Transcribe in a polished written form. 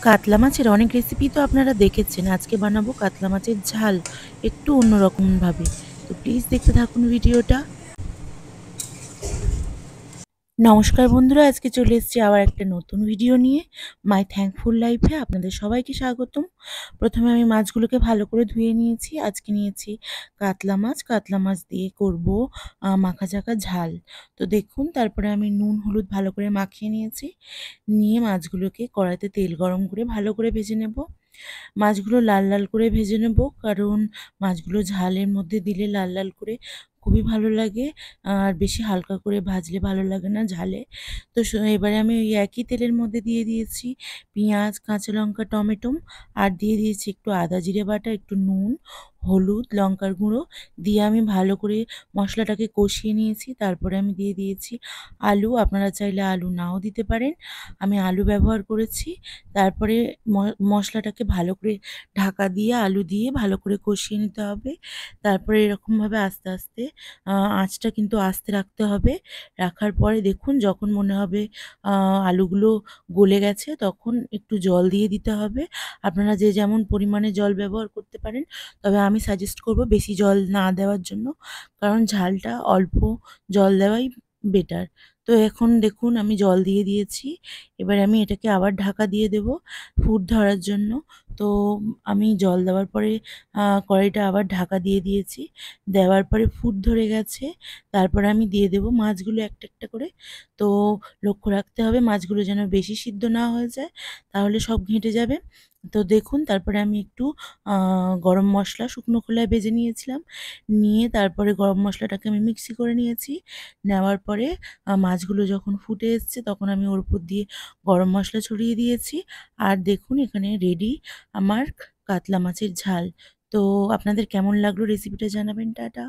কাতলা মাছের অনেক রেসিপি তো আপনারা দেখেছেন। আজকে বানাবো কাতলা মাছের ঝাল একটু অন্যরকম ভাবে। তো প্লিজ দেখতে থাকুন ভিডিওটা। নমস্কার বন্ধুরা, আজকে চলে এসেছি আবার একটা নতুন ভিডিও নিয়ে। মাই থ্যাঙ্কফুল লাইফে আপনাদের সবাইকে স্বাগতম। প্রথমে আমি মাছগুলোকে ভালো করে ধুয়ে নিয়েছি। আজকে নিয়েছি কাতলা মাছ। কাতলা মাছ দিয়ে করব মাখা চাকা ঝাল। তো দেখুন, তারপরে আমি নুন হলুদ ভালো করে মাখিয়ে নিয়েছি। নিয়ে মাছগুলোকে কড়াইতে তেল গরম করে ভালো করে ভেজে নেব। মাছগুলো লাল লাল করে ভেজে নেব, কারণ মাছগুলো ঝালের মধ্যে দিলে লাল লাল করে খুবই ভালো লাগে। আর বেশি হালকা করে ভাজলে ভালো লাগে না ঝালে। তো এবারে আমি ওই একই তেলের মধ্যে দিয়ে দিয়েছি পেঁয়াজ, কাঁচা লঙ্কা, টমেটো, আর দিয়ে দিয়েছি একটু আদা জিরে বাটা, একটু নুন, হলুদ, লঙ্কার গুঁড়ো দিয়ে আমি ভালো করে মশলাটাকে কষিয়ে নিয়েছি। তারপরে আমি দিয়ে দিয়েছি আলু। আপনারা চাইলে আলু নাও দিতে পারেন, আমি আলু ব্যবহার করেছি। তারপরে মশলাটাকে ভালো করে ঢাকা দিয়ে আলু দিয়ে ভালো করে কষিয়ে নিতে হবে। তারপরে এরকমভাবে আস্তে আস্তে আঁচটা কিন্তু আস্তে রাখতে হবে। রাখার পরে দেখুন, যখন মনে হবে আলুগুলো গলে গেছে, তখন একটু জল দিয়ে দিতে হবে। আপনারা যে যেমন পরিমাণে জল ব্যবহার করতে পারেন, তবে আমি সাজেস্ট করব বেশি জল না দেওয়ার জন্য, কারণ ঝালটা অল্প জল দেওয়াই বেটার। তো এখন দেখুন আমি জল দিয়ে দিয়েছি। এবার আমি এটাকে আবার ঢাকা দিয়ে দেব ফুট ধরার জন্য। তো আমি জল দেওয়ার পরে কড়াইটা আবার ঢাকা দিয়ে দিয়েছি। দেওয়ার পরে ফুট ধরে গেছে। তারপরে আমি দিয়ে দেব মাছগুলো একটা একটা করে। তো লক্ষ্য রাখতে হবে মাছগুলো যেন বেশি সিদ্ধ না হয়ে যায়, তাহলে সব ঘেঁটে যাবে। তো দেখুন, তারপরে আমি একটু গরম মশলা শুকনো খোলায় ভেজে নিয়েছিলাম। নিয়ে তারপরে গরম মশলাটাকে আমি মিক্সি করে নিয়েছি। নেওয়ার পরে মাছগুলো যখন ফুটে এসছে, তখন আমি ওর উপর দিয়ে গরম মশলা ছড়িয়ে দিয়েছি। আর দেখুন, এখানে রেডি আমার কাতলা মাছের ঝাল। তো আপনাদের কেমন লাগলো রেসিপিটা জানাবেন। টাটা।